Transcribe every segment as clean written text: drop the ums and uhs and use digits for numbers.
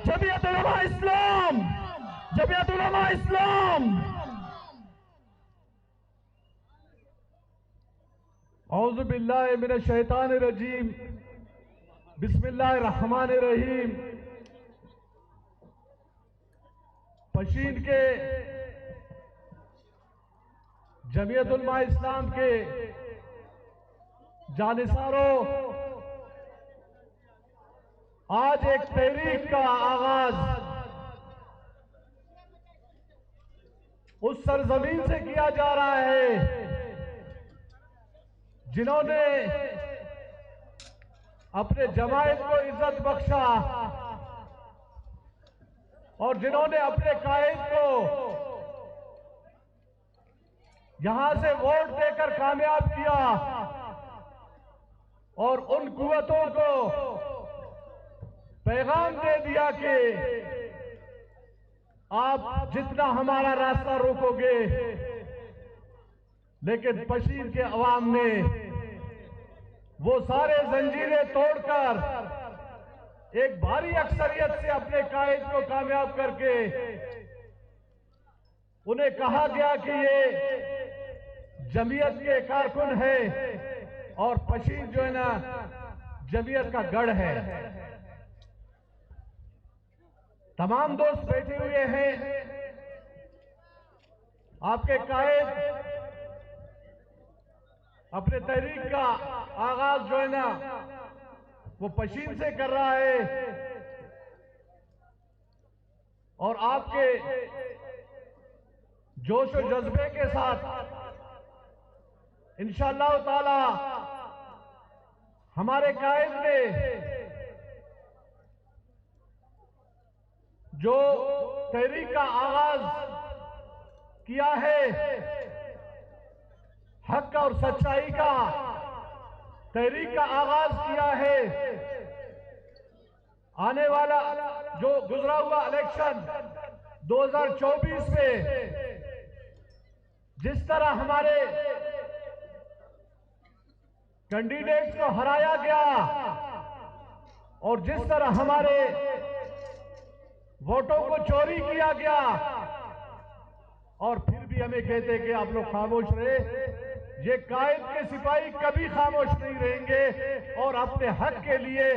جمعیت علماء اسلام، جمعیت علماء اسلام۔ اعوذ باللہ من الشیطان الرجیم، بسم اللہ الرحمن الرحیم۔ پشین کے جمعیت علماء اسلام کے جانثاروں، آج ایک تحریک کا آغاز اس سرزمین سے کیا جا رہا ہے جنہوں نے اپنے جماعت کو عزت بخشا اور جنہوں نے اپنے قائد کو یہاں سے ووٹ دے کر کامیاب کیا، اور ان قوتوں کو پیغام دے دیا کہ آپ جتنا ہمارا راستہ روکو گے، لیکن پشین کے عوام نے وہ سارے زنجیریں توڑ کر ایک بھاری اکثریت سے اپنے قائد کو کامیاب کر کے انہیں کہا گیا کہ یہ جمعیت کے کارکن ہے اور پشین جو ہے نا جمعیت کا گڑھ ہے۔ تمام دوست بیٹھے ہوئے ہیں، آپ کے قائد اپنے تحریک کا آغاز جو ہے نا وہ پشین سے کر رہا ہے، اور آپ کے جوش و جذبے کے ساتھ انشاءاللہ تعالی ہمارے قائد نے جو تحریک کا آغاز کیا ہے، حق اور سچائی کا تحریک کا آغاز کیا ہے، آنے والا جو گزرا ہوا الیکشن 2024 میں جس طرح ہمارے کینڈیڈیٹس کو ہرایا گیا اور جس طرح ہمارے ووٹوں کو چوری کیا گیا، اور پھر بھی ہمیں کہتے کہ آپ لوگ خاموش رہے، یہ قائد کے سپاہی کبھی خاموش نہیں رہیں گے اور اپنے حق کے لیے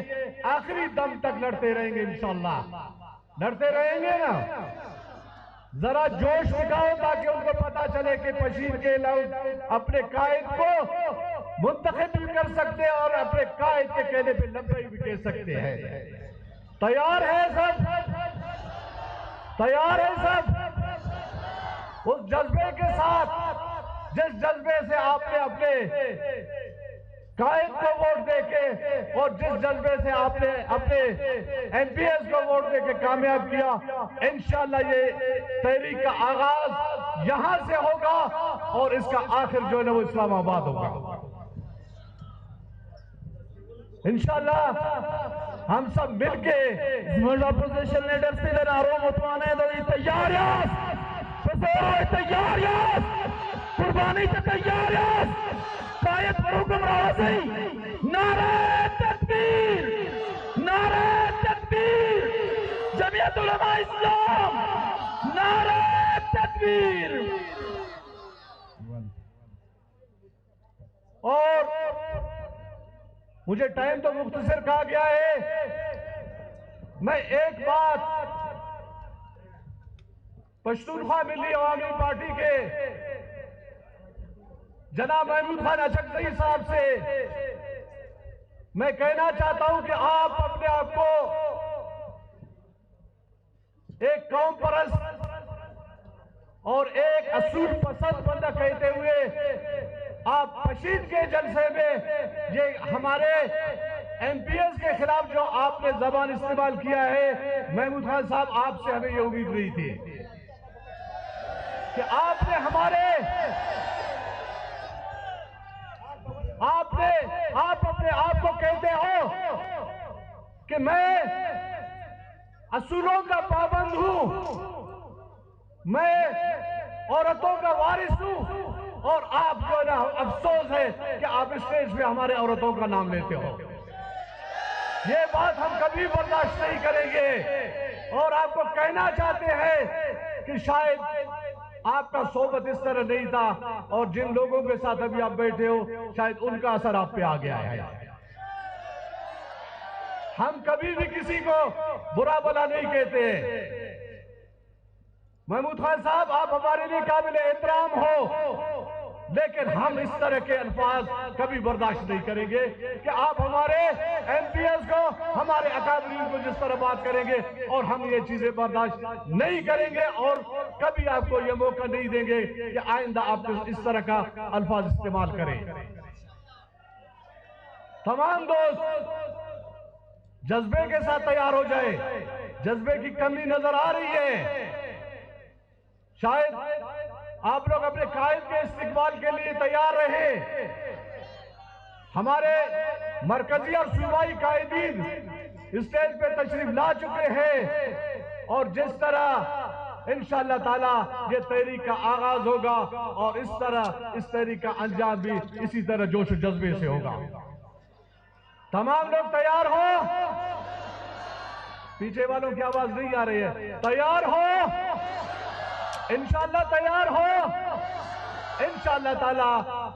آخری دم تک لڑتے رہیں گے انشاءاللہ۔ لڑتے رہیں گے نا؟ ذرا جوش دکھاؤ تاکہ ان کو پتا چلے کہ پشین کے لوگ اپنے قائد کو منتخب بھی کر سکتے ہیں اور اپنے قائد کے کہنے پہ لبیک بھی کہہ سکتے ہیں۔ تیار ہے سب؟ تیار ہے سب؟ اس جذبے کے ساتھ جس جذبے سے آپ نے اپنے قائد کو ووٹ دے کے اور جس جذبے سے آپ نے اپنے ایم پی ایس کو ووٹ دے کے کامیاب کیا، انشاءاللہ یہ تحریک کا آغاز یہاں سے ہوگا اور اس کا آخر جو ہے نا وہ اسلام آباد ہوگا انشاءاللہ۔ ہم سب مل کے اپوزیشن لیڈر سے ناروں متوانے دلی تیار قربانی سے تیار قائد پر حکم راضی، نعرہ تکبیر، نعرہ تکبیر، جمعیت علماء اسلام، نعرہ تکبیر۔ اور مجھے ٹائم تو مختصر کہا گیا ہے، میں ایک بات پشتونخوا ملی عوامی پارٹی کے جناب محمود خان اچکزئی صاحب سے میں کہنا چاہتا ہوں کہ آپ اپنے آپ کو ایک قوم پرست اور ایک اصول پسند بندہ کہتے ہوئے آپ پشین کے جلسے میں یہ ہمارے ایم پی ایس کے خلاف جو آپ نے زبان استعمال کیا ہے، محمود خان صاحب آپ سے ہمیں یہ امید نہیں تھی کہ آپ نے آپ اپنے آپ کو کہتے ہو کہ میں اصولوں کا پابند ہوں، میں عورتوں کا وارث ہوں، اور آپ جو نا افسوس ہے کہ آپ اسٹیج پہ ہمارے عورتوں کا نام لیتے ہو۔ یہ بات ہم کبھی برداشت نہیں کریں گے۔ کو کہنا چاہتے ہیں کہ شاید آپ کا صحبت اس طرح نہیں تھا اور جن لوگوں کے ساتھ ابھی آپ بیٹھے ہو شاید ان کا اثر آپ پہ آ گیا ہے. ہم کبھی بھی کسی کو برا بلا نہیں کہتے. محمود خان صاحب آپ ہمارے لیے قابل احترام ہو، لیکن ہم اس طرح کے الفاظ کبھی برداشت نہیں کریں گے کہ آپ ہمارے ایم پی ایس کو، ہمارے اکابرین کو جس طرح بات کریں گے، اور ہم یہ چیزیں برداشت نہیں کریں گے اور کبھی آپ کو یہ موقع نہیں دیں گے کہ آئندہ آپ اس طرح کا الفاظ استعمال کریں. تمام دوست جذبے کے ساتھ تیار ہو جائے. جذبے کی کمی نظر آ رہی ہے. شاید آپ لوگ اپنے قائد کے استقبال کے لیے تیار رہے. ہمارے مرکزی اور صوبائی قائدین اسٹیج پہ تشریف لا چکے ہیں اور جس طرح انشاءاللہ تعالی یہ تحریک کا آغاز ہوگا اور اس تحریک کا انجام بھی اسی طرح جوش و جذبے سے ہوگا. تمام لوگ تیار ہو. پیچھے والوں کی آواز نہیں آ رہی ہے. تیار ہو؟ انشاءاللہ تیار ہو. انشاءاللہ تعالی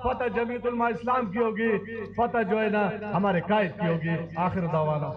فتح جمعیت علماء اسلام کی ہوگی، فتح جو ہے نا ہمارے قائد کی ہوگی. آخر دعوانا